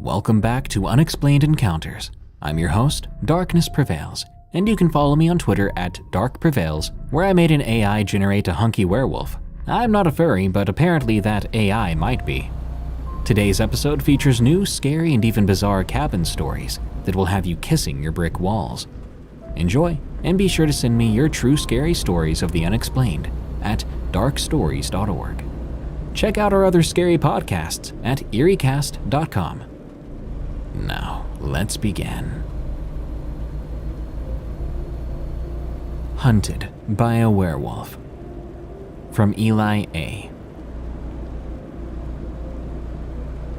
Welcome back to Unexplained Encounters. I'm your host, Darkness Prevails, and you can follow me on Twitter at DarkPrevails, where I made an AI generate a hunky werewolf. I'm not a furry, but apparently that AI might be. Today's episode features new, scary, and even bizarre cabin stories that will have you kissing your brick walls. Enjoy, and be sure to send me your true scary stories of the unexplained at darkstories.org. Check out our other scary podcasts at eeriecast.com. Now, let's begin. Hunted by a Werewolf. From Eli A.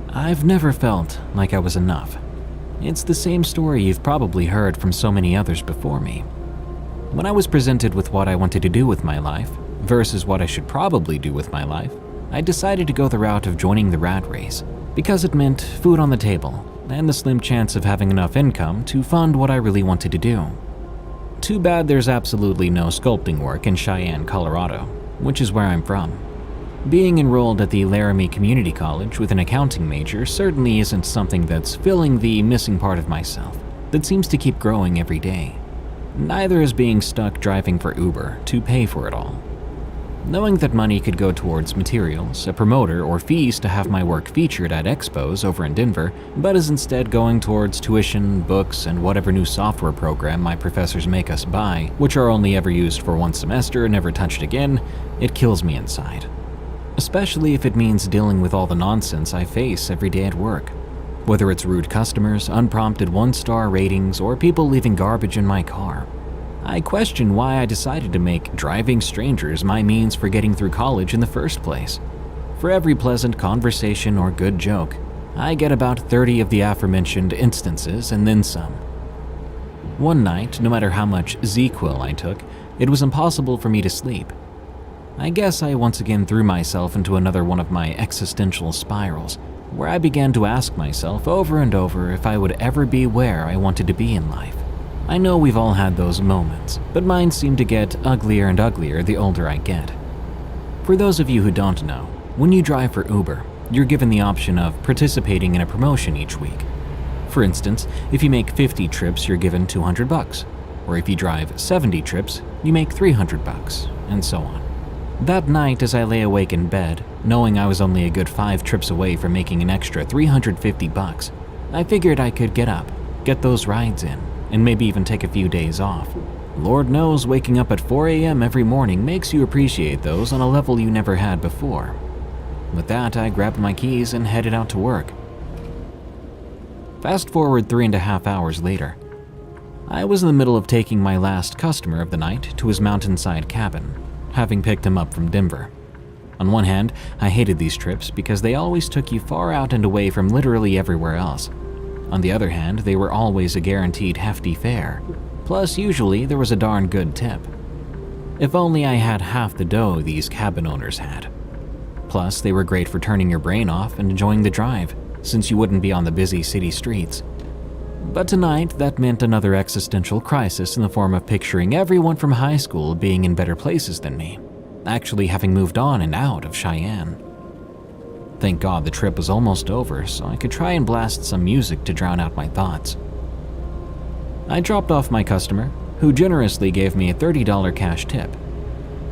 I've never felt like I was enough. It's the same story you've probably heard from so many others before me. When I was presented with what I wanted to do with my life versus what I should probably do with my life, I decided to go the route of joining the rat race because it meant food on the table and the slim chance of having enough income to fund what I really wanted to do. Too bad there's absolutely no sculpting work in Cheyenne, Colorado, which is where I'm from. Being enrolled at the Laramie Community College with an accounting major certainly isn't something that's filling the missing part of myself that seems to keep growing every day. Neither is being stuck driving for Uber to pay for it all. Knowing that money could go towards materials, a promoter, or fees to have my work featured at expos over in Denver, but is instead going towards tuition, books, and whatever new software program my professors make us buy, which are only ever used for one semester and never touched again, it kills me inside. Especially if it means dealing with all the nonsense I face every day at work. Whether it's rude customers, unprompted one-star ratings, or people leaving garbage in my car. I question why I decided to make driving strangers my means for getting through college in the first place. For every pleasant conversation or good joke, I get about 30 of the aforementioned instances and then some. One night, no matter how much ZQuil I took, it was impossible for me to sleep. I guess I once again threw myself into another one of my existential spirals, where I began to ask myself over and over if I would ever be where I wanted to be in life. I know we've all had those moments, but mine seem to get uglier and uglier the older I get. For those of you who don't know, when you drive for Uber, you're given the option of participating in a promotion each week. For instance, if you make 50 trips, you're given $200, or if you drive 70 trips, you make $300, and so on. That night, as I lay awake in bed, knowing I was only a good 5 trips away from making an extra $350, I figured I could get up, get those rides in, and maybe even take a few days off. Lord knows waking up at 4 a.m. every morning makes you appreciate those on a level you never had before. With that, I grabbed my keys and headed out to work. Fast forward 3.5 hours later. I was in the middle of taking my last customer of the night to his mountainside cabin, having picked him up from Denver. On one hand, I hated these trips because they always took you far out and away from literally everywhere else. On the other hand, they were always a guaranteed hefty fare. Plus, usually there was a darn good tip. If only I had half the dough these cabin owners had. Plus, they were great for turning your brain off and enjoying the drive, since you wouldn't be on the busy city streets. But tonight, that meant another existential crisis in the form of picturing everyone from high school being in better places than me, actually having moved on and out of Cheyenne. Thank God the trip was almost over, so I could try and blast some music to drown out my thoughts. I dropped off my customer, who generously gave me a $30 cash tip.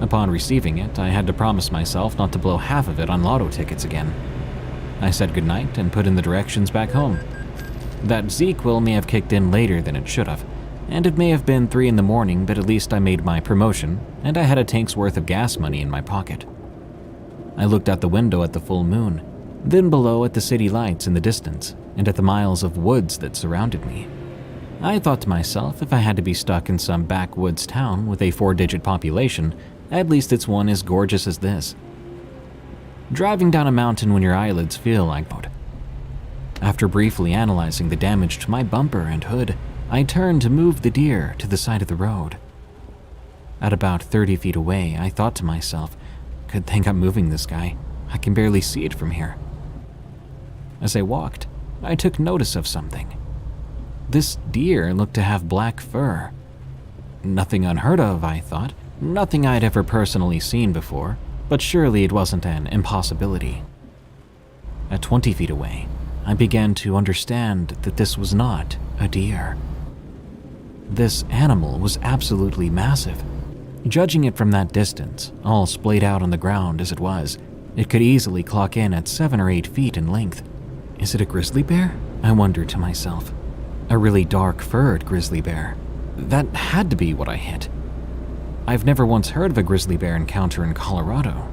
Upon receiving it, I had to promise myself not to blow half of it on lotto tickets again. I said goodnight and put in the directions back home. That ZQuil may have kicked in later than it should have, and it may have been 3 in the morning, but at least I made my promotion, and I had a tank's worth of gas money in my pocket. I looked out the window at the full moon, then below at the city lights in the distance, and at the miles of woods that surrounded me. I thought to myself, if I had to be stuck in some backwoods town with a 4-digit population, at least it's one as gorgeous as this. Driving down a mountain when your eyelids feel like that. After briefly analyzing the damage to my bumper and hood, I turned to move the deer to the side of the road. At about 30 feet away, I thought to myself, good thing I'm moving this guy. I can barely see it from here. As I walked, I took notice of something. This deer looked to have black fur. Nothing unheard of, I thought. Nothing I'd ever personally seen before, but surely it wasn't an impossibility. At 20 feet away, I began to understand that this was not a deer. This animal was absolutely massive. Judging it from that distance, all splayed out on the ground as it was, it could easily clock in at 7 or 8 feet in length. Is it a grizzly bear? I wondered to myself. A really dark furred grizzly bear. That had to be what I hit. I've never once heard of a grizzly bear encounter in Colorado.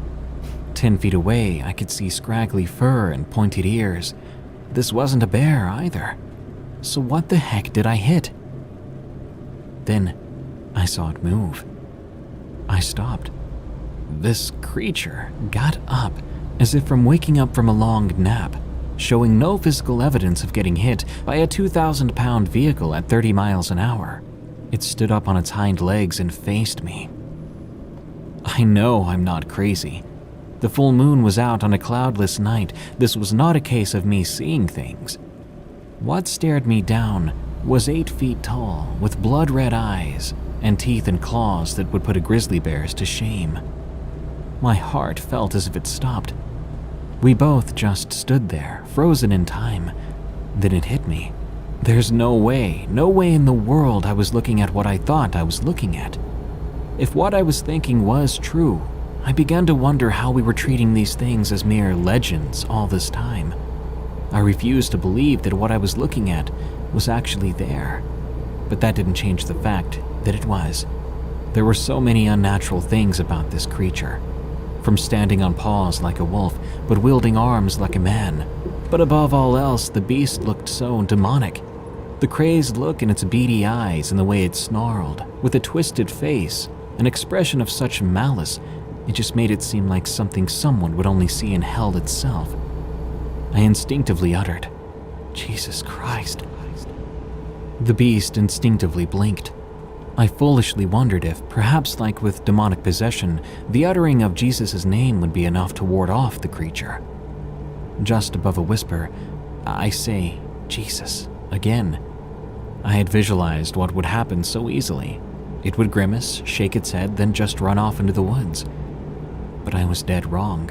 10 feet away, I could see scraggly fur and pointed ears. This wasn't a bear either. So what the heck did I hit? Then I saw it move. I stopped. This creature got up as if from waking up from a long nap, showing no physical evidence of getting hit by a 2,000-pound vehicle at 30 miles an hour. It stood up on its hind legs and faced me. I know I'm not crazy. The full moon was out on a cloudless night. This was not a case of me seeing things. What stared me down was 8 feet tall, with blood-red eyes and teeth and claws that would put a grizzly bear's to shame. My heart felt as if it stopped. We both just stood there, frozen in time. Then it hit me. There's no way in the world I was looking at what I thought I was looking at. If what I was thinking was true, I began to wonder how we were treating these things as mere legends all this time. I refused to believe that what I was looking at was actually there. But that didn't change the fact that it was. There were so many unnatural things about this creature. From standing on paws like a wolf, but wielding arms like a man. But above all else, the beast looked so demonic. The crazed look in its beady eyes and the way it snarled, with a twisted face, an expression of such malice, it just made it seem like something someone would only see in hell itself. I instinctively uttered, "Jesus Christ." The beast instinctively blinked. I foolishly wondered if, perhaps like with demonic possession, the uttering of Jesus' name would be enough to ward off the creature. Just above a whisper, I say, "Jesus," again. I had visualized what would happen so easily. It would grimace, shake its head, then just run off into the woods. But I was dead wrong.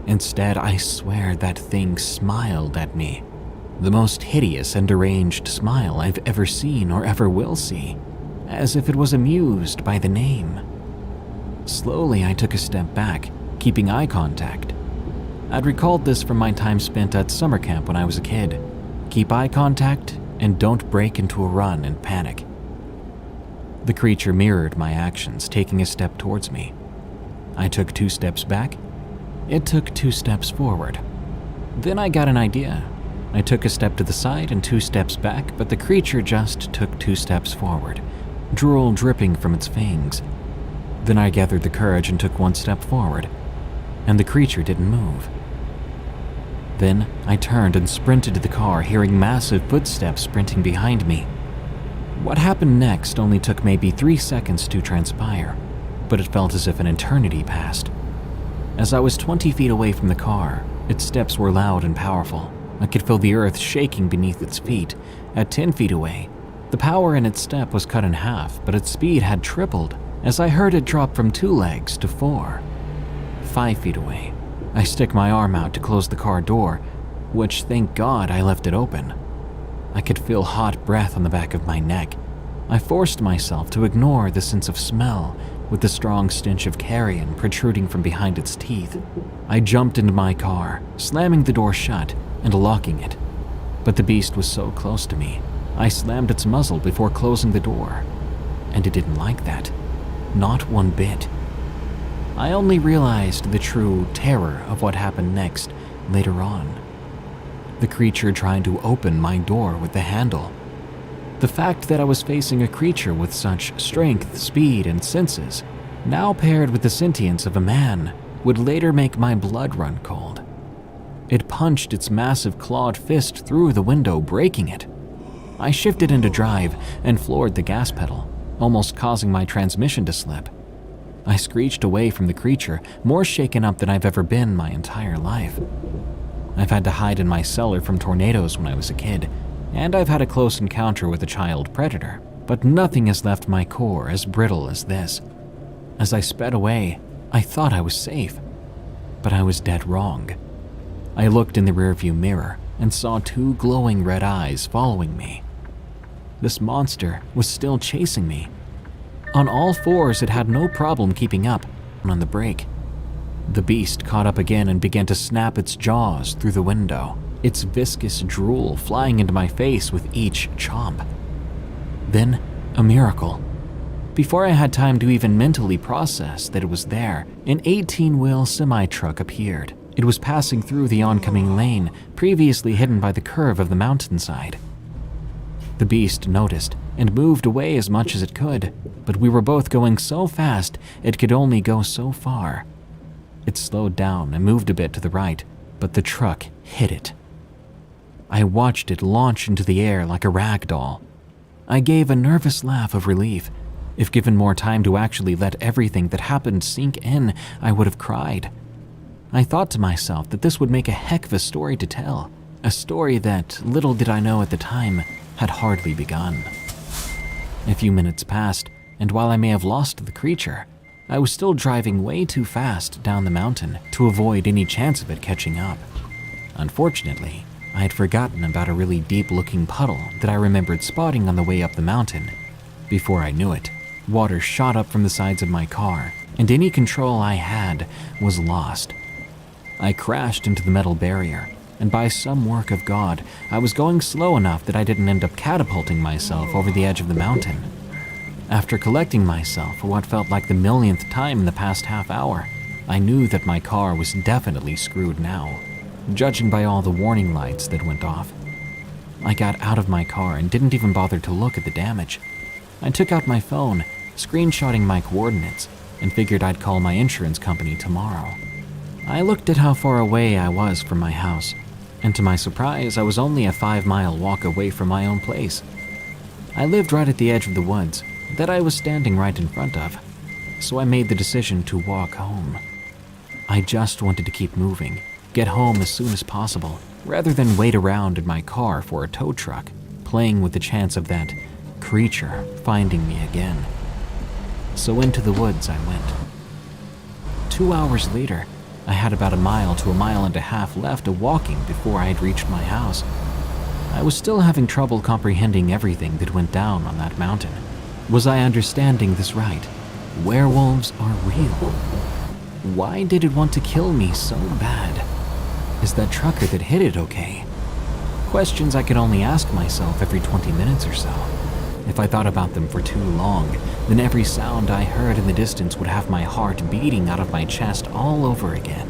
Instead, I swear that thing smiled at me. The most hideous and deranged smile I've ever seen or ever will see, as if it was amused by the name. Slowly, I took a step back, keeping eye contact. I'd recalled this from my time spent at summer camp when I was a kid. Keep eye contact and don't break into a run and panic. The creature mirrored my actions, taking a step towards me. I took 2 steps back. It took 2 steps forward. Then I got an idea. I took a step to the side and 2 steps back, but the creature just took 2 steps forward, drool dripping from its fangs. Then I gathered the courage and took 1 step forward, and the creature didn't move. Then I turned and sprinted to the car, hearing massive footsteps sprinting behind me. What happened next only took maybe 3 seconds to transpire, but it felt as if an eternity passed. As I was 20 feet away from the car, its steps were loud and powerful. I could feel the earth shaking beneath its feet. At 10 feet away, the power in its step was cut in half, but its speed had tripled as I heard it drop from 2 legs to 4. 5 feet away, I stick my arm out to close the car door, which thank God I left it open. I could feel hot breath on the back of my neck. I forced myself to ignore the sense of smell with the strong stench of carrion protruding from behind its teeth. I jumped into my car, slamming the door shut and locking it. But the beast was so close to me, I slammed its muzzle before closing the door. And it didn't like that. Not one bit. I only realized the true terror of what happened next later on. The creature trying to open my door with the handle. The fact that I was facing a creature with such strength, speed, and senses, now paired with the sentience of a man, would later make my blood run cold. It punched its massive clawed fist through the window, breaking it. I shifted into drive and floored the gas pedal, almost causing my transmission to slip. I screeched away from the creature, more shaken up than I've ever been my entire life. I've had to hide in my cellar from tornadoes when I was a kid, and I've had a close encounter with a child predator, but nothing has left my core as brittle as this. As I sped away, I thought I was safe, but I was dead wrong. I looked in the rearview mirror and saw two glowing red eyes following me. This monster was still chasing me. On all fours, it had no problem keeping up on the brake. The beast caught up again and began to snap its jaws through the window, its viscous drool flying into my face with each chomp. Then, a miracle. Before I had time to even mentally process that it was there, an 18-wheel semi-truck appeared. It was passing through the oncoming lane, previously hidden by the curve of the mountainside. The beast noticed and moved away as much as it could, but we were both going so fast it could only go so far. It slowed down and moved a bit to the right, but the truck hit it. I watched it launch into the air like a rag doll. I gave a nervous laugh of relief. If given more time to actually let everything that happened sink in, I would have cried. I thought to myself that this would make a heck of a story to tell, a story that, little did I know at the time, had hardly begun. A few minutes passed, and while I may have lost the creature, I was still driving way too fast down the mountain to avoid any chance of it catching up. Unfortunately, I had forgotten about a really deep-looking puddle that I remembered spotting on the way up the mountain. Before I knew it, water shot up from the sides of my car, and any control I had was lost. I crashed into the metal barrier, and by some work of God, I was going slow enough that I didn't end up catapulting myself over the edge of the mountain. After collecting myself for what felt like the millionth time in the past half hour, I knew that my car was definitely screwed now, judging by all the warning lights that went off. I got out of my car and didn't even bother to look at the damage. I took out my phone, screenshotting my coordinates, and figured I'd call my insurance company tomorrow. I looked at how far away I was from my house, and to my surprise, I was only a 5-mile walk away from my own place. I lived right at the edge of the woods that I was standing right in front of, so I made the decision to walk home. I just wanted to keep moving, get home as soon as possible, rather than wait around in my car for a tow truck, playing with the chance of that creature finding me again. So into the woods I went. 2 hours later, I had about a mile to a mile and a half left of walking before I had reached my house. I was still having trouble comprehending everything that went down on that mountain. Was I understanding this right? Werewolves are real. Why did it want to kill me so bad? Is that trucker that hit it okay? Questions I could only ask myself every 20 minutes or so. If I thought about them for too long, then every sound I heard in the distance would have my heart beating out of my chest all over again.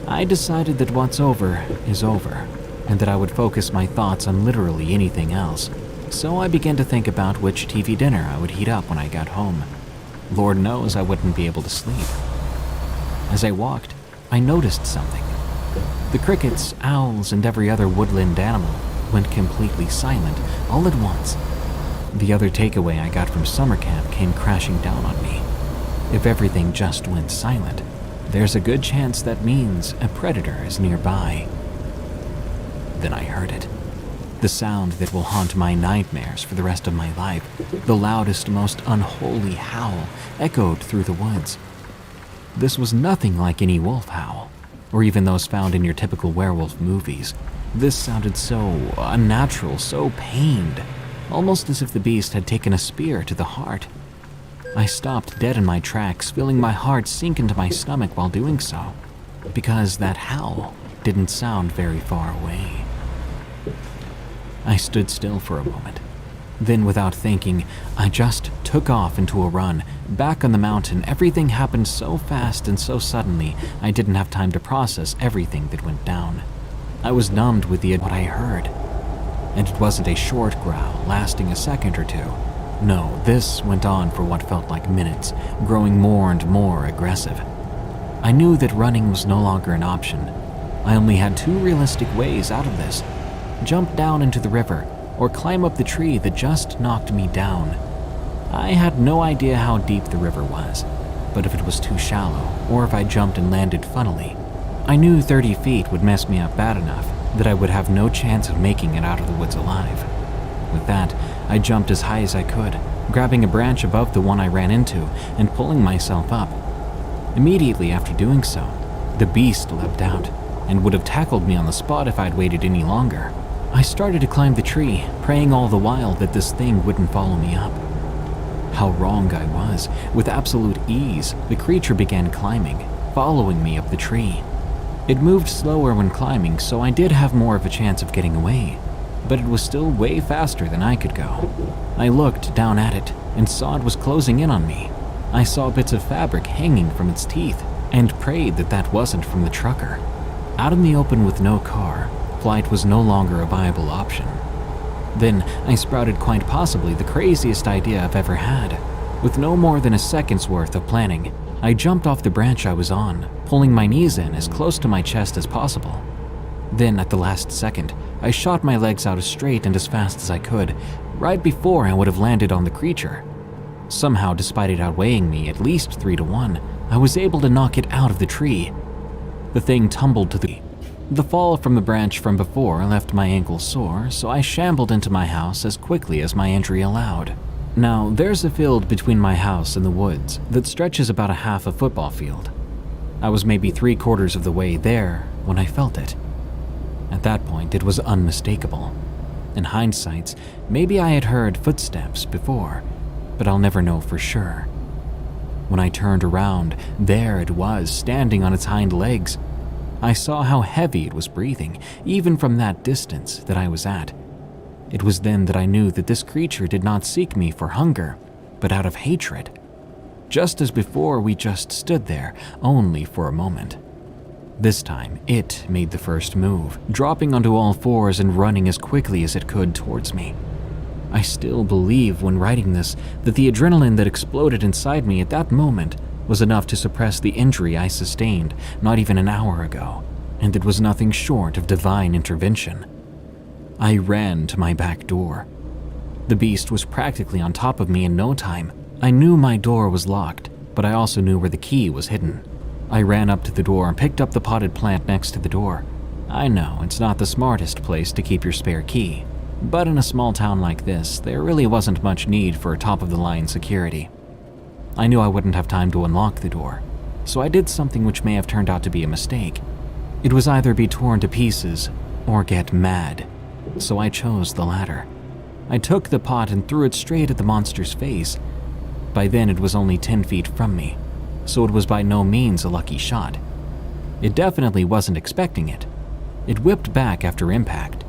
I decided that what's over is over, and that I would focus my thoughts on literally anything else. So I began to think about which TV dinner I would heat up when I got home. Lord knows I wouldn't be able to sleep. As I walked, I noticed something. The crickets, owls, and every other woodland animal went completely silent all at once. The other takeaway I got from summer camp came crashing down on me. If everything just went silent, there's a good chance that means a predator is nearby. Then I heard it. The sound that will haunt my nightmares for the rest of my life. The loudest, most unholy howl echoed through the woods. This was nothing like any wolf howl, or even those found in your typical werewolf movies. This sounded so unnatural, so pained, almost as if the beast had taken a spear to the heart. I stopped dead in my tracks, feeling my heart sink into my stomach while doing so, because that howl didn't sound very far away. I stood still for a moment. Then, without thinking, I just took off into a run. Back on the mountain, everything happened so fast and so suddenly, I didn't have time to process everything that went down. I was numbed with what I heard. And it wasn't a short growl lasting a second or two. No, this went on for what felt like minutes, growing more and more aggressive. I knew that running was no longer an option. I only had two realistic ways out of this: jump down into the river, or climb up the tree that just knocked me down. I had no idea how deep the river was, but if it was too shallow, or if I jumped and landed funnily, I knew 30 feet would mess me up bad enough that I would have no chance of making it out of the woods alive. With that, I jumped as high as I could, grabbing a branch above the one I ran into and pulling myself up. Immediately after doing so, the beast leapt out, and would have tackled me on the spot if I'd waited any longer. I started to climb the tree, praying all the while that this thing wouldn't follow me up. How wrong I was. With absolute ease, the creature began climbing, following me up the tree. It moved slower when climbing, so I did have more of a chance of getting away, but it was still way faster than I could go. I looked down at it and saw it was closing in on me. I saw bits of fabric hanging from its teeth and prayed that that wasn't from the trucker. Out in the open with no car, flight was no longer a viable option. Then I sprouted quite possibly the craziest idea I've ever had. With no more than a second's worth of planning, I jumped off the branch I was on, pulling my knees in as close to my chest as possible. Then at the last second, I shot my legs out as straight and as fast as I could, right before I would have landed on the creature. Somehow, despite it outweighing me at least 3-1, I was able to knock it out of the tree. The thing tumbled to the fall from the branch from before left my ankle sore, so I shambled into my house as quickly as my injury allowed. Now, there's a field between my house and the woods that stretches about a half a football field. I was maybe 3/4 of the way there when I felt it. At that point, it was unmistakable. In hindsight, maybe I had heard footsteps before, but I'll never know for sure. When I turned around, there it was, standing on its hind legs. I saw how heavy it was breathing, even from that distance that I was at. It was then that I knew that this creature did not seek me for hunger, but out of hatred. Just as before, we just stood there, only for a moment. This time, it made the first move, dropping onto all fours and running as quickly as it could towards me. I still believe when writing this that the adrenaline that exploded inside me at that moment was enough to suppress the injury I sustained not even an hour ago, and it was nothing short of divine intervention. I ran to my back door. The beast was practically on top of me in no time. I knew my door was locked, but I also knew where the key was hidden. I ran up to the door and picked up the potted plant next to the door. I know it's not the smartest place to keep your spare key, but in a small town like this, there really wasn't much need for top-of-the-line security. I knew I wouldn't have time to unlock the door, so I did something which may have turned out to be a mistake. It was either be torn to pieces or get mad, so I chose the latter. I took the pot and threw it straight at the monster's face. By then it was only 10 feet from me, so it was by no means a lucky shot. It definitely wasn't expecting it. It whipped back after impact.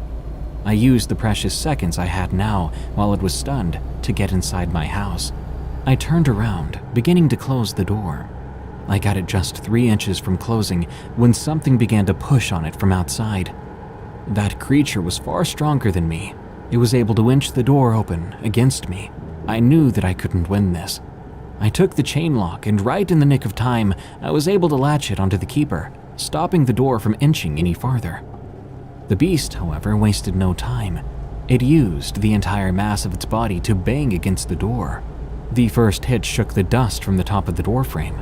I used the precious seconds I had now while it was stunned to get inside my house. I turned around, beginning to close the door. I got it just 3 inches from closing when something began to push on it from outside. That creature was far stronger than me. It was able to inch the door open against me. I knew that I couldn't win this. I took the chain lock, and right in the nick of time, I was able to latch it onto the keeper, stopping the door from inching any farther. The beast, however, wasted no time. It used the entire mass of its body to bang against the door. The first hit shook the dust from the top of the door frame.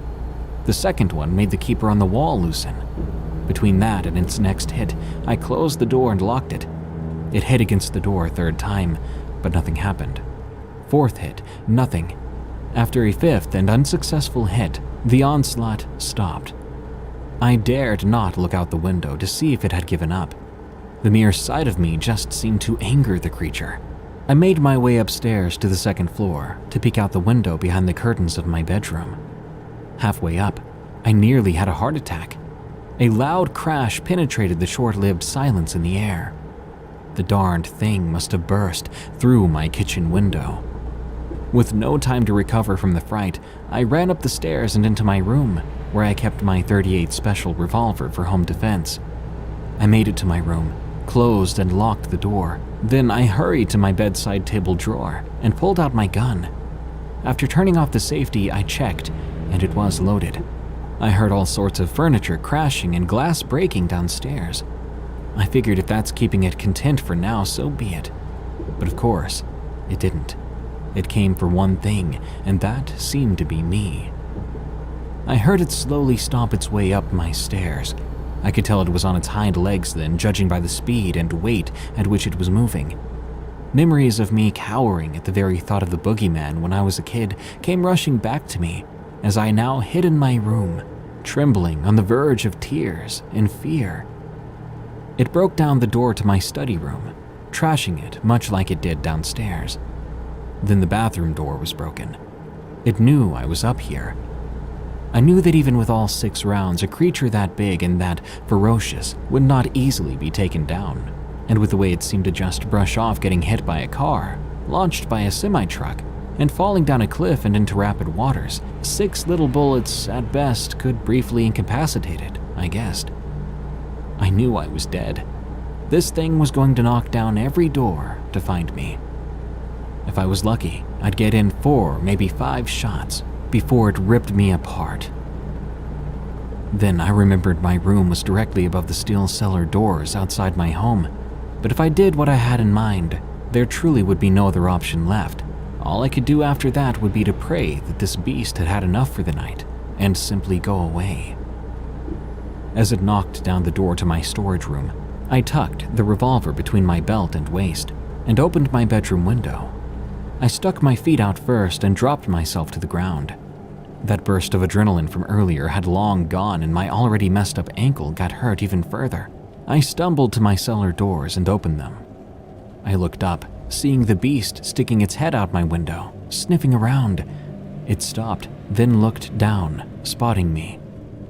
The second one made the keeper on the wall loosen. Between that and its next hit, I closed the door and locked it. It hit against the door a third time, but nothing happened. Fourth hit, nothing. After a fifth and unsuccessful hit, the onslaught stopped. I dared not look out the window to see if it had given up. The mere sight of me just seemed to anger the creature. I made my way upstairs to the second floor to peek out the window behind the curtains of my bedroom. Halfway up, I nearly had a heart attack. A loud crash penetrated the short-lived silence in the air. The darned thing must have burst through my kitchen window. With no time to recover from the fright, I ran up the stairs and into my room, where I kept my .38 Special revolver for home defense. I made it to my room, closed and locked the door. Then I hurried to my bedside table drawer and pulled out my gun. After turning off the safety, I checked, and it was loaded. I heard all sorts of furniture crashing and glass breaking downstairs. I figured if that's keeping it content for now, so be it. But of course, it didn't. It came for one thing, and that seemed to be me. I heard it slowly stomp its way up my stairs. I could tell it was on its hind legs then, judging by the speed and weight at which it was moving. Memories of me cowering at the very thought of the boogeyman when I was a kid came rushing back to me as I now hid in my room, trembling on the verge of tears in fear. It broke down the door to my study room, trashing it much like it did downstairs. Then the bathroom door was broken. It knew I was up here. I knew that even with all 6 rounds, a creature that big and that ferocious would not easily be taken down. And with the way it seemed to just brush off getting hit by a car, launched by a semi-truck, and falling down a cliff and into rapid waters, 6 little bullets at best could briefly incapacitate it, I guessed. I knew I was dead. This thing was going to knock down every door to find me. If I was lucky, I'd get in 4, maybe 5 shots before it ripped me apart. Then I remembered my room was directly above the steel cellar doors outside my home, but if I did what I had in mind, there truly would be no other option left. All I could do after that would be to pray that this beast had had enough for the night and simply go away. As it knocked down the door to my storage room, I tucked the revolver between my belt and waist and opened my bedroom window. I stuck my feet out first and dropped myself to the ground. That burst of adrenaline from earlier had long gone and my already messed up ankle got hurt even further. I stumbled to my cellar doors and opened them. I looked up, seeing the beast sticking its head out my window, sniffing around. It stopped, then looked down, spotting me.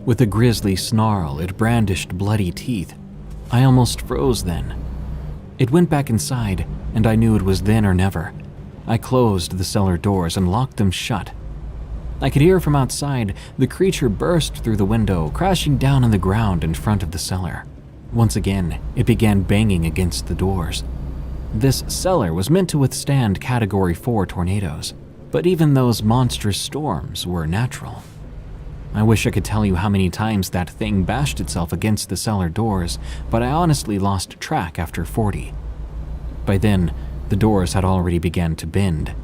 With a grisly snarl, it brandished bloody teeth. I almost froze then. It went back inside, and I knew it was then or never. I closed the cellar doors and locked them shut. I could hear from outside the creature burst through the window, crashing down on the ground in front of the cellar. Once again, it began banging against the doors. This cellar was meant to withstand Category 4 tornadoes, but even those monstrous storms were natural. I wish I could tell you how many times that thing bashed itself against the cellar doors, but I honestly lost track after 40. By then, the doors had already begun to bend.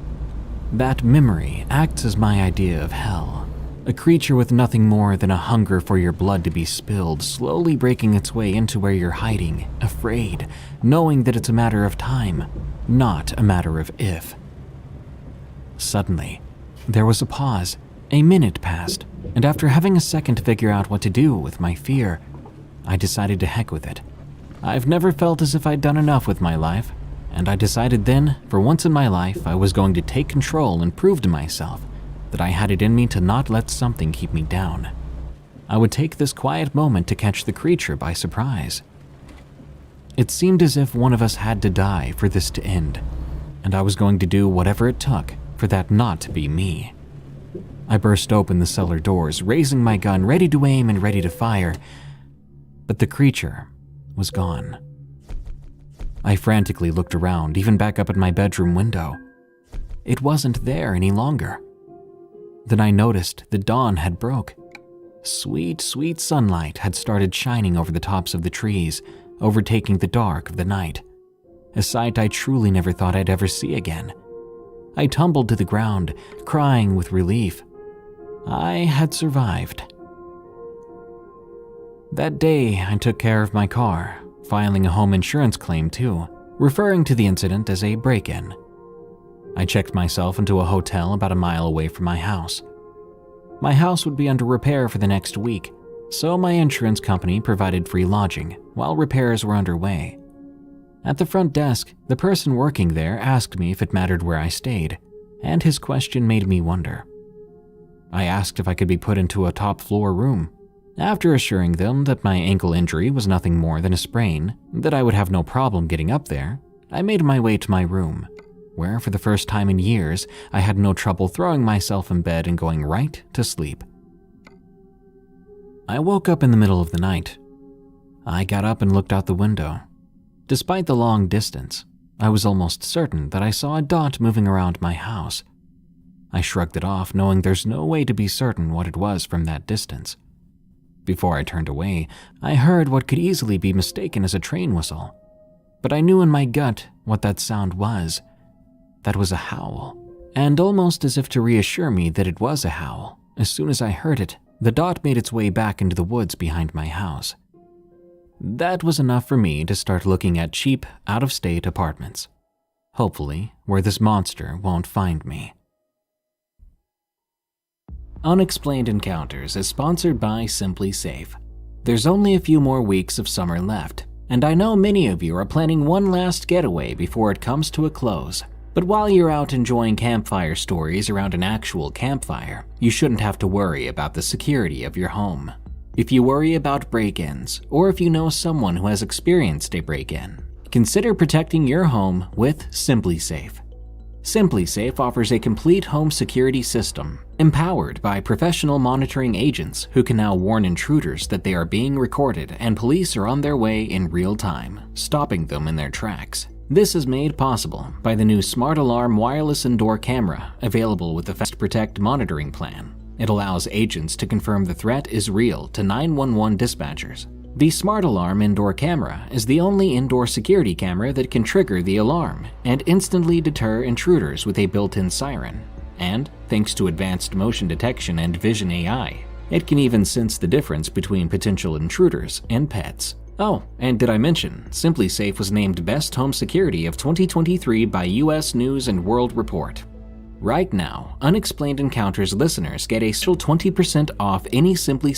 That memory acts as my idea of hell. A creature with nothing more than a hunger for your blood to be spilled, slowly breaking its way into where you're hiding, afraid, knowing that it's a matter of time, not a matter of if. Suddenly, there was a pause. A minute passed, and after having a second to figure out what to do with my fear, I decided to heck with it. I've never felt as if I'd done enough with my life, and I decided then, for once in my life, I was going to take control and prove to myself that I had it in me to not let something keep me down. I would take this quiet moment to catch the creature by surprise. It seemed as if one of us had to die for this to end, and I was going to do whatever it took for that not to be me. I burst open the cellar doors, raising my gun, ready to aim and ready to fire, but the creature was gone. I frantically looked around, even back up at my bedroom window. It wasn't there any longer. Then I noticed the dawn had broke. Sweet, sweet sunlight had started shining over the tops of the trees, overtaking the dark of the night, a sight I truly never thought I'd ever see again. I tumbled to the ground, crying with relief. I had survived. That day, I took care of my car, filing a home insurance claim too, referring to the incident as a break-in. I checked myself into a hotel about a mile away from my house. My house would be under repair for the next week, so my insurance company provided free lodging while repairs were underway. At the front desk, the person working there asked me if it mattered where I stayed, and his question made me wonder. I asked if I could be put into a top-floor room. After assuring them that my ankle injury was nothing more than a sprain, that I would have no problem getting up there, I made my way to my room, where for the first time in years, I had no trouble throwing myself in bed and going right to sleep. I woke up in the middle of the night. I got up and looked out the window. Despite the long distance, I was almost certain that I saw a dot moving around my house. I shrugged it off, knowing there's no way to be certain what it was from that distance. Before I turned away, I heard what could easily be mistaken as a train whistle, but I knew in my gut what that sound was. That was a howl, and almost as if to reassure me that it was a howl, as soon as I heard it, the dot made its way back into the woods behind my house. That was enough for me to start looking at cheap, out-of-state apartments. Hopefully, where this monster won't find me. Unexplained Encounters is sponsored by Simply Safe. There's only a few more weeks of summer left, And I know many of you are planning one last getaway before it comes to a close. But while you're out enjoying campfire stories around an actual campfire, you shouldn't have to worry about the security of your home. If you worry about break-ins, or if you know someone who has experienced a break-in, consider protecting your home with SimpliSafe. SimpliSafe offers a complete home security system, empowered by professional monitoring agents who can now warn intruders that they are being recorded and police are on their way in real time, stopping them in their tracks. This is made possible by the new Smart Alarm wireless indoor camera available with the Fast Protect monitoring plan. It allows agents to confirm the threat is real to 911 dispatchers. The Smart Alarm indoor camera is the only indoor security camera that can trigger the alarm and instantly deter intruders with a built-in siren. And, thanks to advanced motion detection and vision AI, it can even sense the difference between potential intruders and pets. Oh, and did I mention, SimpliSafe was named Best Home Security of 2023 by US News & World Report. Right now, Unexplained Encounters listeners get a special 20% off any SimpliSafe